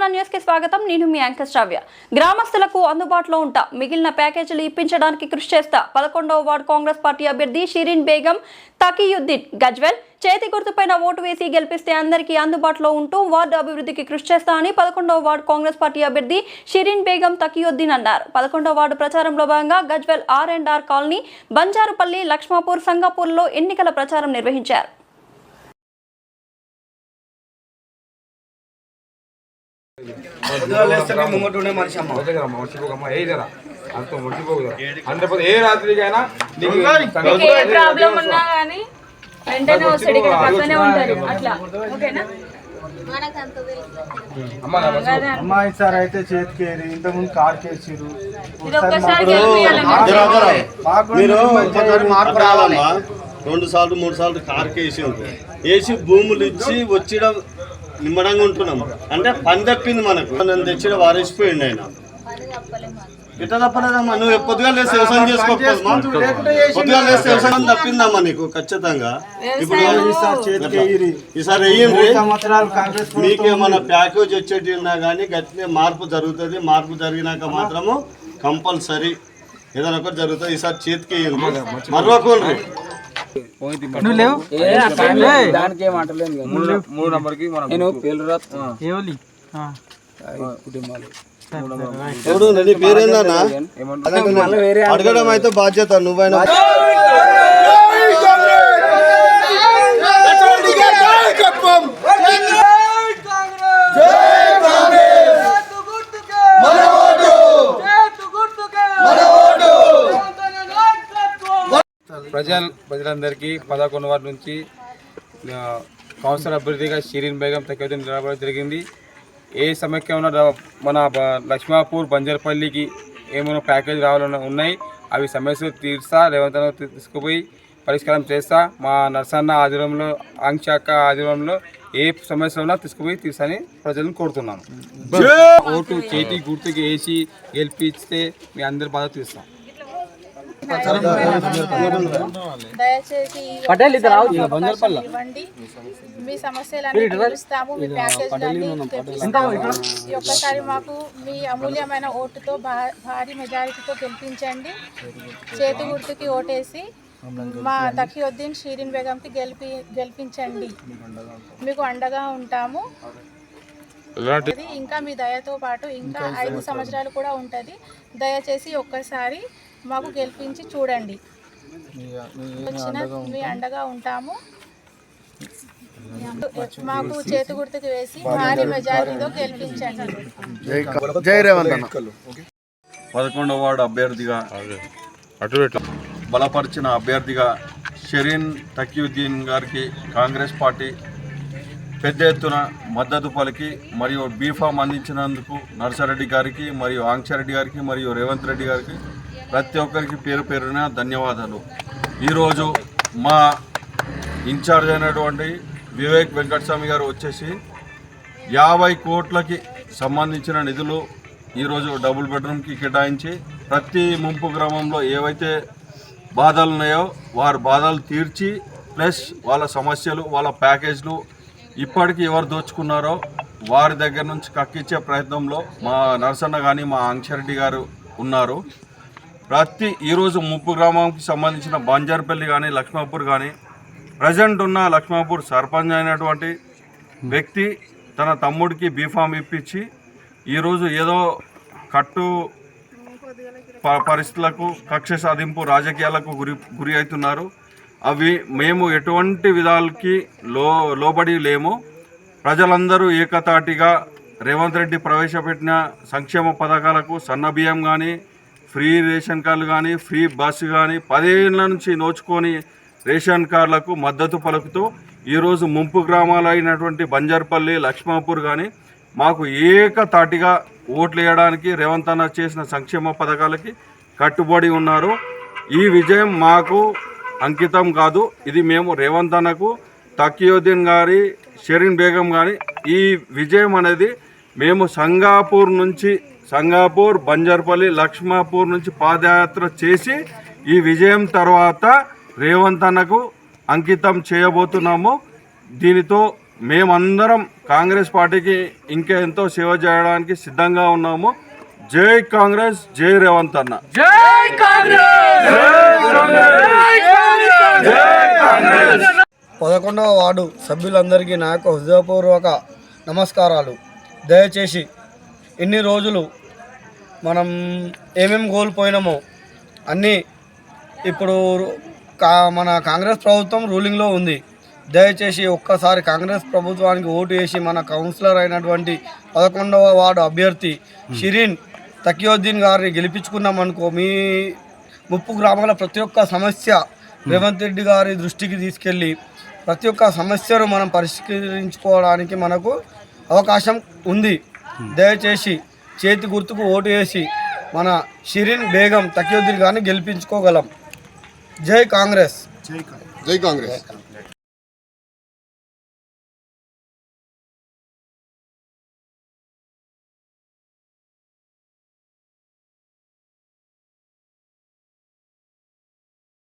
Telangana news కి స్వాగతం. నేను మీ యాంకర్ శ్రావ్య. గ్రామస్తులకు అందుబాటులో ఉంటా మిగిలిన ప్యాకేజీలు ఇప్పించడానికి కృషి చేస్తా. 11వ వార్డు కాంగ్రెస్ పార్టీ అభ్యర్థి షిరీన్ బేగం తకీయుద్దీన్ గజ్వెల్. చేతి గుర్తుపైన ఓటు వేసి గెలిపిస్తే అందరికీ అందుబాటులో ఉంటూ వార్డు అభివృద్ధికి కృషి చేస్తా అని 11వ వార్డు కాంగ్రెస్ పార్టీ అభ్యర్థి షిరీన్ బేగం తకీయుద్దీన్ అన్నారు. 11వ వార్డు ప్రచారంలో భాగంగా గజ్వెల్ R&R కాలనీ, బంజారుపల్లి, లక్ష్మాపూర్, సంగాపూర్లో ఎన్నికల ప్రచారం నిర్వహించారు. ఏ రాత్రికైనా అమ్మాయి సార్ అయితే చేతికేరి ఇంతకుముందు కార్ కేసిరు. మార్పు రావాలా? 2 సార్లు 3 సార్లు కార్ వేసి భూములు ఇచ్చి వచ్చిడం నిమ్మడంగా ఉంటున్నాం అంటే పని తప్పింది మనకు. నన్ను తెచ్చిన వారేసిపోయింది ఆయన. ఇట్లా తప్పలేదమ్మా, నువ్వు పొద్దుగా లేసి వ్యవసాయం చేసుకోకపోదమ్మా. పొద్దుగా లేసి వ్యవసాయం తప్పిందమ్మా నీకు ఖచ్చితంగా. ఇప్పుడు ఈసారి వెయ్యండి, మీకేమన్నా ప్యాకేజ్ వచ్చేటి ఉన్నా కానీ గట్టినే మార్పు జరుగుతుంది. మార్పు జరిగినాక మాత్రము కంపల్సరీ ఏదైనా ఒకటి జరుగుతుంది. ఈసారి చేతికి వేయండి, మరొకరు పేరేందన్నా అడగడం అయితే బాధ్యత. నువ్వైనా ప్రజలందరికీ 11వ వార్డు నుంచి కౌన్సిలర్ అభ్యర్థిగా షిరీన్ బేగం తకీయుద్దీన్ నిలబడడం జరిగింది. ఏ సమస్య ఉన్న మన లక్ష్మాపూర్, బంజారుపల్లికి ఏమైనా ప్యాకేజ్ రావాలని ఉన్నాయి, అవి సమస్యలు తీర్స్తా, రేవంత్ తీసుకుపోయి పరిష్కారం చేస్తా. మా నర్సన్న ఆధ్వర్యంలో, ఆంక్షాక ఆధ్వర్యంలో ఏ సమస్య ఉన్నా తీసుకుపోయి తీర్చని ప్రజలను కోరుతున్నాను. ఓటు చేతి గుర్తుకి వేసి గెలిపిస్తే మీ అందరి బాధ తీస్తాం. దయచేసి మీ సమస్యలన్నీ తీరుస్తాము. మీ ప్యాకేజీలన్నీ తెప్పిస్తాము. ఒక్కసారి మాకు మీ అమూల్యమైన ఓటుతో భారీ మెజారిటీతో గెలిపించండి. చేతి గుర్తుకి ఓటేసి మా తకీయుద్దీన్ షిరీన్ బేగంకి గెలిపించండి. మీకు అండగా ఉంటాము. ఇంకా మీ దయతో పాటు ఇంకా 5 సంవత్సరాలు కూడా ఉంటుంది. దయచేసి ఒక్కసారి మాకు గెలిపించి చూడండి. మీ అండగా ఉంటాము. మాకు చేతి గుర్తుకు వేసి భారీ మెజారిటీతో గెలిపించండి. 11వ వార్డు అభ్యర్థిగా బలపరిచిన అభ్యర్థిగా షిరీన్ తకీయుద్దీన్ గారికి కాంగ్రెస్ పార్టీ పెద్ద ఎత్తున మద్దతు పలికి మరియు బీఫామ్ అందించినందుకు నర్సారెడ్డి గారికి మరియు ఆంక్షారెడ్డి గారికి మరియు రేవంత్ రెడ్డి గారికి ప్రతి ఒక్కరికి పేరు పేరున ధన్యవాదాలు. ఈరోజు మా ఇన్ఛార్జ్ అయినటువంటి వివేక్ వెంకటస్వామి గారు వచ్చేసి 50 కోట్లకి సంబంధించిన నిధులు ఈరోజు డబుల్ బెడ్రూమ్కి కేటాయించి ప్రతి ముంపు గ్రామంలో ఏవైతే బాధలు ఉన్నాయో వారి బాధలు తీర్చి ప్లస్ వాళ్ళ సమస్యలు, వాళ్ళ ప్యాకేజ్లు ఇప్పటికీ ఎవరు దోచుకున్నారో వారి దగ్గర నుంచి కక్కించే ప్రయత్నంలో మా నరసన్న కానీ మా ఆంక్షరెడ్డి గారు ఉన్నారు. ఈరోజు ముప్పు గ్రామానికి సంబంధించిన బంజారుపల్లి కానీ, లక్ష్మాపూర్ కానీ ప్రజెంట్ ఉన్న లక్ష్మాపూర్ సర్పంచ్ అయినటువంటి వ్యక్తి తన తమ్ముడికి బీఫామ్ ఇప్పించి ఈరోజు ఏదో కట్టు పరిస్థితులకు, కక్ష సాధింపు రాజకీయాలకు గురి అవుతున్నారు. అవి మేము ఎటువంటి విధాలకి లోబడి లేము. ప్రజలందరూ ఏకతాటిగా రేవంత్ రెడ్డి ప్రవేశపెట్టిన సంక్షేమ పథకాలకు సన్నబియ్యం కానీ, ఫ్రీ రేషన్ కార్డులు కానీ, ఫ్రీ బస్సు కానీ 10 ఏళ్ళ నుంచి నోచుకొని రేషన్ కార్డులకు మద్దతు పలుకుతూ ఈరోజు ముంపు గ్రామాలు అయినటువంటి బంజారుపల్లి, లక్ష్మాపూర్ కానీ మాకు ఏకతాటిగా ఓట్లు వేయడానికి రేవంత్ అన్న చేసిన సంక్షేమ పథకాలకి కట్టుబడి ఉన్నారు. ఈ విజయం మాకు అంకితం కాదు, ఇది మేము రేవంత్ అన్నకు, తకీయుద్దీన్ గారి, షిరీన్ బేగం కానీ ఈ విజయం అనేది మేము సంగాపూర్, బంజారుపల్లి, లక్ష్మాపూర్ నుంచి పాదయాత్ర చేసి ఈ విజయం తర్వాత రేవంత్ అన్నకు అంకితం చేయబోతున్నాము. దీనితో మేమందరం కాంగ్రెస్ పార్టీకి ఇంకా ఎంతో సేవ చేయడానికి సిద్ధంగా ఉన్నాము. జై కాంగ్రెస్, జై రేవంత్ అన్న. జై కాంగ్రెస్. 11వ వార్డు సభ్యులందరికీ నా యొక్క హృదయపూర్వక నమస్కారాలు. దయచేసి ఇన్ని రోజులు మనం ఏమేమి కోల్పోయినామో అన్నీ ఇప్పుడు మన కాంగ్రెస్ ప్రభుత్వం రూలింగ్లో ఉంది. దయచేసి ఒక్కసారి కాంగ్రెస్ ప్రభుత్వానికి ఓటు వేసి మన కౌన్సిలర్ అయినటువంటి 11వ వార్డు అభ్యర్థి షిరీన్ తకియుద్దీన్ గారిని గెలిపించుకున్నామనుకో, మీ ముప్పు గ్రామాల ప్రతి ఒక్క సమస్య రేవంత్ రెడ్డి గారి దృష్టికి తీసుకెళ్ళి ప్రతి ఒక్క సమస్యను మనం పరిష్కరించుకోవడానికి మనకు అవకాశం ఉంది. దయచేసి చేతి గుర్తుకు ఓటు వేసి మన షిరీన్ బేగం తకియుద్దీన్ గారిని గెలిపించుకోగలం. జై కాంగ్రెస్. జై కాంగ్రెస్.